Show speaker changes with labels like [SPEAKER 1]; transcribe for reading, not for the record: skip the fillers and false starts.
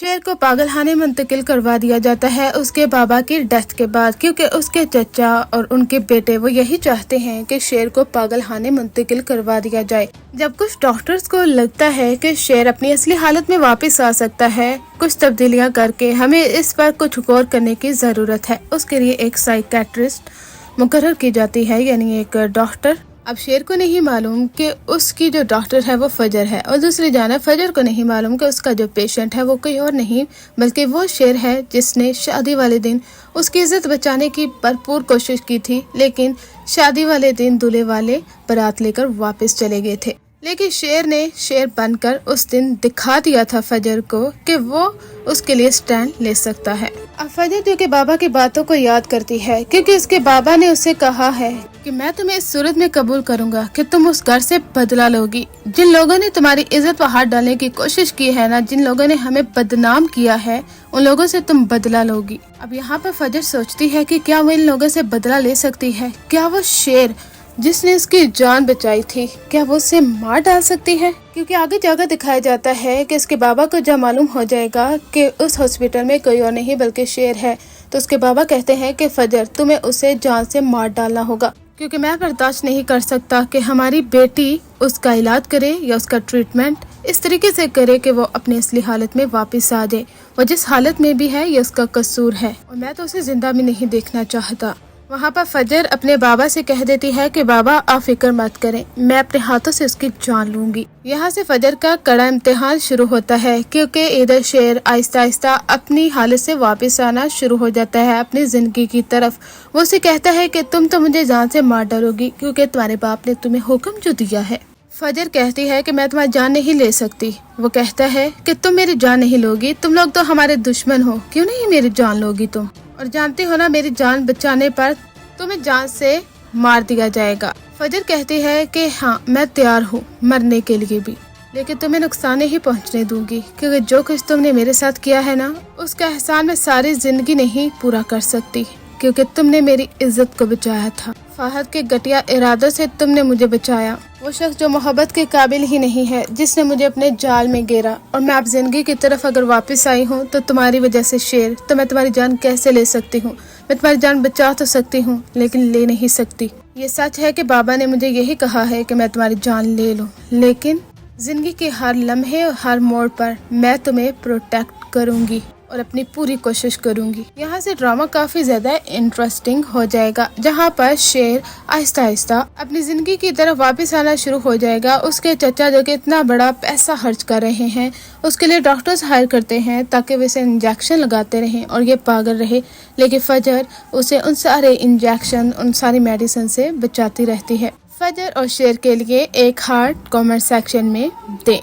[SPEAKER 1] शेर को पागल खाने منتقل करवा दिया जाता है उसके बाबा की डेथ के बाद, क्योंकि उसके चचा और उनके बेटे वो यही चाहते हैं कि शेर को पागल खाने منتقل करवा दिया जाए। जब कुछ डॉक्टर्स को लगता है कि शेर अपनी असली हालत में वापस आ सकता है कुछ तब्दीलियां करके, हमें इस पर कुछ गौर करने की ज़रूरत है। उसके लिए एक साइकेट्रिस्ट मुकर्रर की जाती है, यानी एक डॉक्टर। अब शेर को नहीं मालूम कि उसकी जो डॉक्टर है वो फजर है, और दूसरी जानिब फजर को नहीं मालूम कि उसका जो पेशेंट है वो कोई और नहीं बल्कि वो शेर है जिसने शादी वाले दिन उसकी इज्जत बचाने की भरपूर कोशिश की थी, लेकिन शादी वाले दिन दूल्हे वाले बारात लेकर वापस चले गए थे। लेकिन शेर ने शेर बनकर उस दिन दिखा दिया था फजर को कि वो उसके लिए स्टैंड ले सकता है। अब फजर जो कि बाबा की बातों को याद करती है, क्योंकि उसके बाबा ने उसे कहा है कि मैं तुम्हें इस सूरत में कबूल करूंगा कि तुम उस घर से बदला लोगी। जिन लोगों ने तुम्हारी इज्जत पर हाथ डालने की कोशिश की है ना, जिन लोगों ने हमें बदनाम किया है, उन लोगों से तुम बदला लोगी। अब यहाँ पर फजर सोचती है कि क्या वो इन लोगों से बदला ले सकती है? क्या वो शेर जिसने उसकी जान बचाई थी, क्या वो उसे मार डाल सकती है? क्योंकि आगे जाकर दिखाया जाता है कि उसके बाबा को जब मालूम हो जाएगा कि उस हॉस्पिटल में कोई और नहीं बल्कि शेर है, तो उसके बाबा कहते हैं कि फजर तुम्हें उसे जान से मार डालना होगा, क्योंकि मैं बर्दाश्त नहीं कर सकता कि हमारी बेटी उसका इलाज करे या उसका ट्रीटमेंट इस तरीके से करे कि वो अपनी असली हालत में वापस आ जाए। वो जिस हालत में भी है ये उसका कसूर है, और मैं तो उसे जिंदा भी नहीं देखना चाहता। वहाँ पर फजर अपने बाबा से कह देती है कि बाबा आप फिक्र मत करें, मैं अपने हाथों से उसकी जान लूंगी। यहाँ से फजर का कड़ा इम्तिहान शुरू होता है, क्योंकि इधर शेर आहिस्ता आहिस्ता अपनी हालत से वापस आना शुरू हो जाता है अपनी जिंदगी की तरफ। वो उसे कहता है कि तुम तो मुझे जान से मार डालोगी, क्योंकि तुम्हारे बाप ने तुम्हें हुक्म जो दिया है। फजर कहती है कि मैं तुम्हारी जान नहीं ले सकती। वो कहता है कि तुम मेरी जान नहीं लोगी, तुम लोग तो हमारे दुश्मन हो, क्यों नहीं मेरी जान लोगी तुम? और जानती हो ना मेरी जान बचाने पर तुम्हें जान से मार दिया जाएगा। फजर कहती है कि हाँ मैं तैयार हूँ मरने के लिए भी, लेकिन तुम्हें नुकसान नहीं पहुँचने दूंगी, क्योंकि जो कुछ तुमने मेरे साथ किया है ना उसका एहसान मैं सारी जिंदगी नहीं पूरा कर सकती, क्योंकि तुमने मेरी इज्जत को बचाया था। फाहद के घटिया इरादों से तुमने मुझे बचाया। वो शख्स जो मोहब्बत के काबिल ही नहीं है जिसने मुझे अपने जाल में घेरा, और मैं आप जिंदगी की तरफ अगर वापस आई हूँ तो तुम्हारी वजह से शेर। तो मैं तुम्हारी जान कैसे ले सकती हूँ? मैं तुम्हारी जान बचा तो सकती हूँ लेकिन ले नहीं सकती। ये सच है कि बाबा ने मुझे यही कहा है कि मैं तुम्हारी जान ले लूँ, लेकिन जिंदगी के हर लम्हे और हर मोड़ पर मैं तुम्हें प्रोटेक्ट करूँगी और अपनी पूरी कोशिश करूंगी। यहाँ से ड्रामा काफी ज्यादा इंटरेस्टिंग हो जाएगा, जहाँ पर शेर आहिस्ता आहिस्ता अपनी जिंदगी की तरफ वापस आना शुरू हो जाएगा। उसके चचा जो कि इतना बड़ा पैसा खर्च कर रहे हैं, उसके लिए डॉक्टर्स हायर करते हैं ताकि वे इसे इंजेक्शन लगाते रहें और ये पागल रहे, लेकिन फजर उसे उन सारे इंजेक्शन उन सारी मेडिसिन से बचाती रहती है। फजर और शेर के लिए एक हार्ट कमेंट सेक्शन में दें।